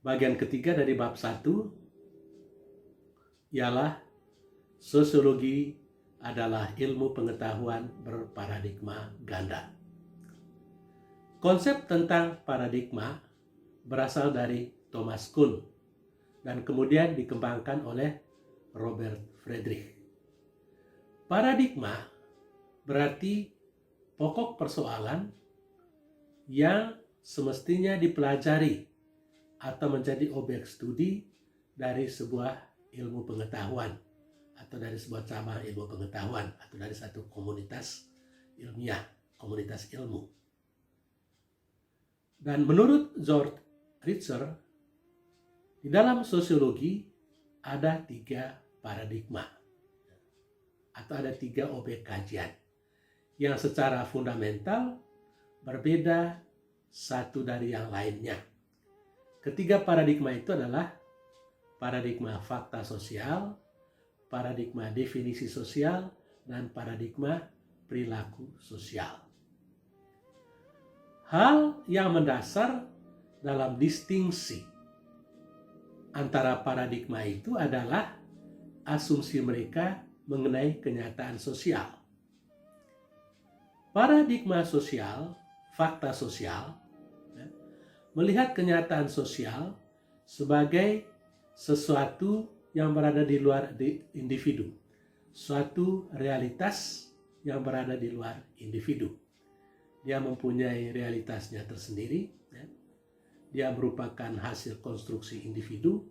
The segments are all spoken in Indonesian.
Bagian ketiga dari bab 1 ialah sosiologi adalah ilmu pengetahuan berparadigma ganda. Konsep tentang paradigma berasal dari Thomas Kuhn dan kemudian dikembangkan oleh Robert Friedrich. Paradigma berarti pokok persoalan yang semestinya dipelajari atau menjadi objek studi dari sebuah ilmu pengetahuan atau dari sebuah cabang ilmu pengetahuan atau dari satu komunitas ilmiah, komunitas ilmu. Dan menurut George Ritzer, di dalam sosiologi ada 3 paradigma atau ada 3 objek kajian yang secara fundamental berbeda satu dari yang lainnya. Ketiga paradigma itu adalah paradigma fakta sosial, paradigma definisi sosial, dan paradigma perilaku sosial. Hal yang mendasar dalam distingsi antara paradigma itu adalah asumsi mereka mengenai kenyataan sosial. Paradigma sosial, fakta sosial, melihat kenyataan sosial sebagai sesuatu yang berada di luar individu, suatu realitas yang berada di luar individu. Dia mempunyai realitasnya tersendiri, dia merupakan hasil konstruksi individu,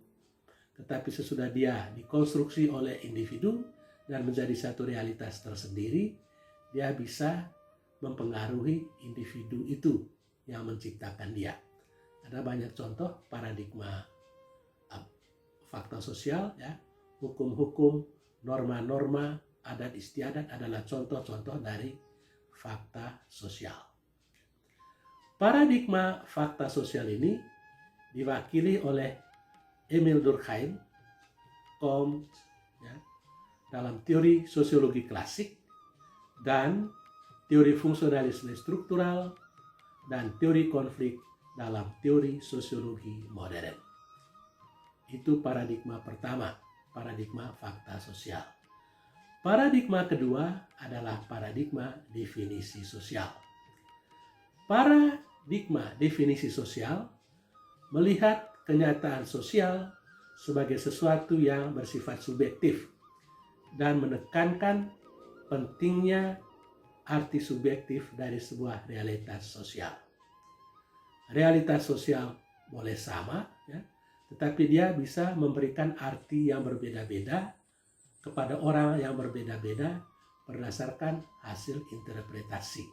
tetapi sesudah dia dikonstruksi oleh individu dan menjadi satu realitas tersendiri, dia bisa mempengaruhi individu itu yang menciptakan dia. Ada banyak contoh paradigma fakta sosial, hukum-hukum, norma-norma, adat istiadat adalah contoh-contoh dari fakta sosial. Paradigma fakta sosial ini diwakili oleh Emil Durkheim dalam teori sosiologi klasik dan teori fungsionalisme struktural dan teori konflik dalam teori sosiologi modern. Itu paradigma pertama, paradigma fakta sosial. Paradigma kedua adalah paradigma definisi sosial. Paradigma definisi sosial melihat kenyataan sosial sebagai sesuatu yang bersifat subjektif dan menekankan pentingnya arti subjektif dari sebuah realitas sosial. Realitas sosial boleh sama, tetapi dia bisa memberikan arti yang berbeda-beda kepada orang yang berbeda-beda berdasarkan hasil interpretasi.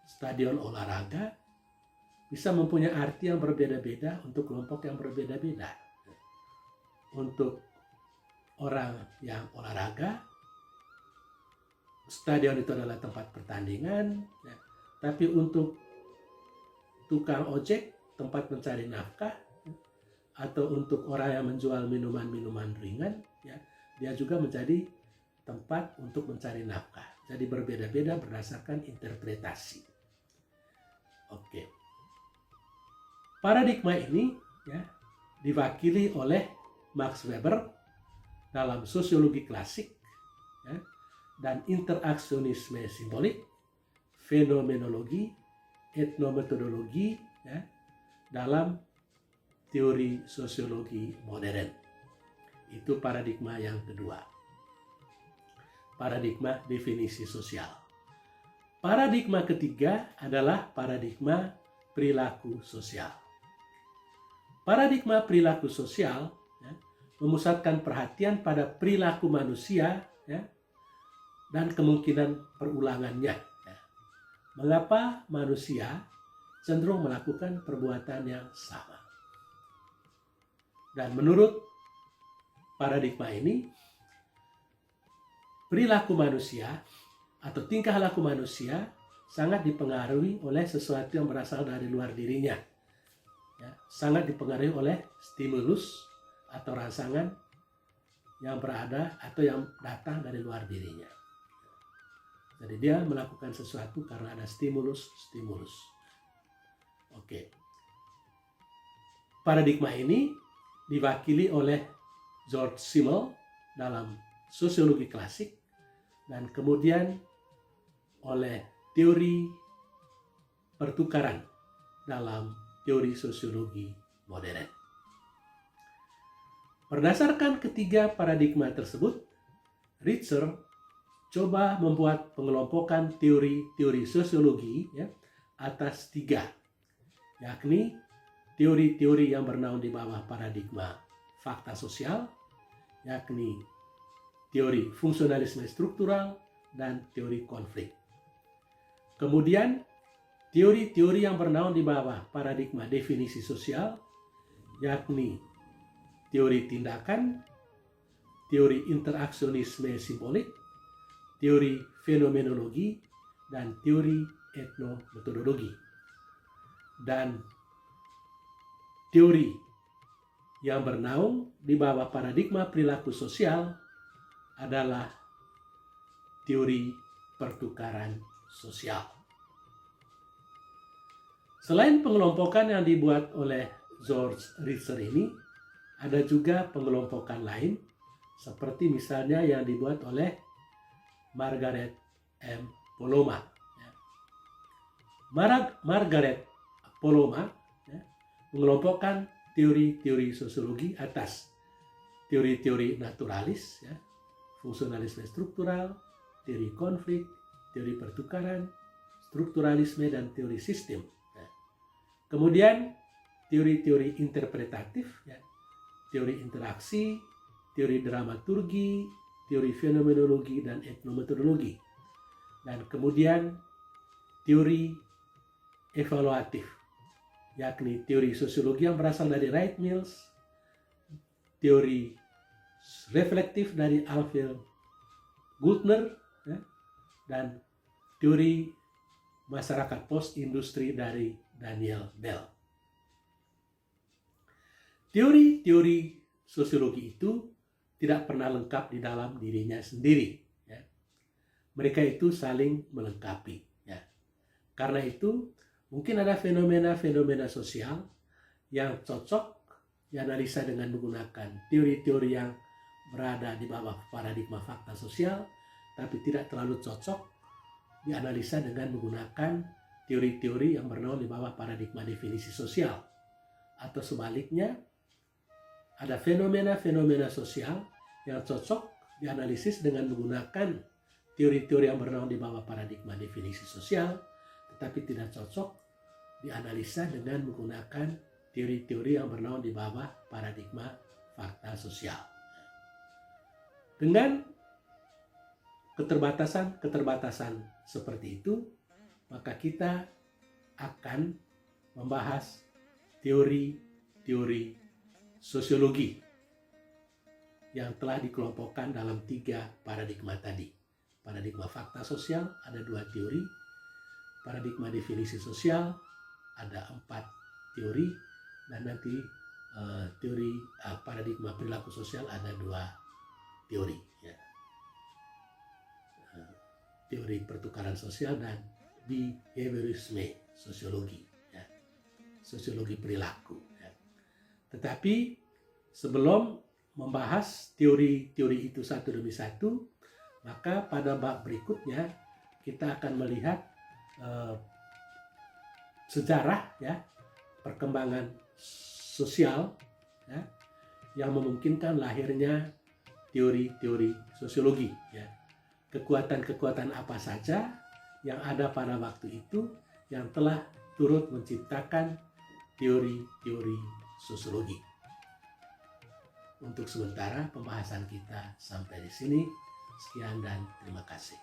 Stadion olahraga bisa mempunyai arti yang berbeda-beda untuk kelompok yang berbeda-beda. Untuk orang yang olahraga, stadion itu adalah tempat pertandingan, tapi untuk tukang ojek, tempat mencari nafkah, atau untuk orang yang menjual minuman-minuman ringan, dia juga menjadi tempat untuk mencari nafkah. Jadi berbeda-beda berdasarkan interpretasi. Oke. Paradigma ini diwakili oleh Max Weber dalam sosiologi klasik, dan interaksionisme simbolik, fenomenologi, etnometodologi, dalam teori sosiologi modern. Itu paradigma yang kedua. Paradigma definisi sosial. Paradigma ketiga adalah paradigma perilaku sosial. Paradigma perilaku sosial memusatkan perhatian pada perilaku manusia dan kemungkinan perulangannya. Mengapa manusia cenderung melakukan perbuatan yang sama? Dan menurut paradigma ini, perilaku manusia atau tingkah laku manusia sangat dipengaruhi oleh sesuatu yang berasal dari luar dirinya. Sangat dipengaruhi oleh stimulus atau rangsangan yang berada atau yang datang dari luar dirinya. Jadi dia melakukan sesuatu karena ada stimulus. Oke. paradigma ini diwakili oleh George Simmel dalam sosiologi klasik dan kemudian oleh teori pertukaran dalam teori sosiologi modern. Berdasarkan ketiga paradigma tersebut, Richter coba membuat pengelompokan teori-teori sosiologi atas tiga, yakni teori-teori yang bernaung di bawah paradigma fakta sosial, yakni teori fungsionalisme struktural dan teori konflik. Kemudian teori-teori yang bernaung di bawah paradigma definisi sosial, yakni teori tindakan, teori interaksionisme simbolik, teori fenomenologi, dan teori etnometodologi. Dan teori yang bernaung di bawah paradigma perilaku sosial adalah teori pertukaran sosial. Selain pengelompokan yang dibuat oleh George Richter ini, ada juga pengelompokan lain, seperti misalnya yang dibuat oleh Margaret M. Poloma. Margaret Poloma mengelompokkan teori-teori sosiologi atas teori-teori naturalis, fungsionalisme struktural, teori konflik, teori pertukaran, strukturalisme, dan teori sistem. Kemudian teori-teori interpretatif, teori interaksi, teori dramaturgi, teori fenomenologi, dan etnometodologi. Dan kemudian teori evaluatif, yakni teori sosiologi yang berasal dari Wright Mills, teori reflektif dari Alfred Gultner, dan teori masyarakat post-industri dari Daniel Bell. Teori-teori sosiologi itu tidak pernah lengkap di dalam dirinya sendiri. Mereka itu saling melengkapi. Karena itu, mungkin ada fenomena-fenomena sosial yang cocok dianalisa dengan menggunakan teori-teori yang berada di bawah paradigma fakta sosial, tapi tidak terlalu cocok dianalisa dengan menggunakan teori-teori yang bernaung di bawah paradigma definisi sosial. Atau sebaliknya, ada fenomena-fenomena sosial yang cocok dianalisis dengan menggunakan teori-teori yang bernaung di bawah paradigma definisi sosial, tetapi tidak cocok dianalisa dengan menggunakan teori-teori yang bernaung di bawah paradigma fakta sosial. Dengan keterbatasan seperti itu, maka kita akan membahas teori-teori sosiologi yang telah dikelompokkan dalam tiga paradigma tadi. Paradigma fakta sosial ada 2 teori, paradigma definisi sosial ada 4 teori, dan nanti paradigma perilaku sosial ada 2 teori. Teori pertukaran sosial dan behaviorisme sosiologi, sosiologi perilaku. Tetapi sebelum membahas teori-teori itu satu demi satu, maka pada bab berikutnya kita akan melihat sejarah perkembangan sosial yang memungkinkan lahirnya teori-teori sosiologi. Kekuatan-kekuatan apa saja yang ada pada waktu itu yang telah turut menciptakan teori-teori sosiologi. Untuk sementara pembahasan kita sampai di sini. Sekian dan terima kasih.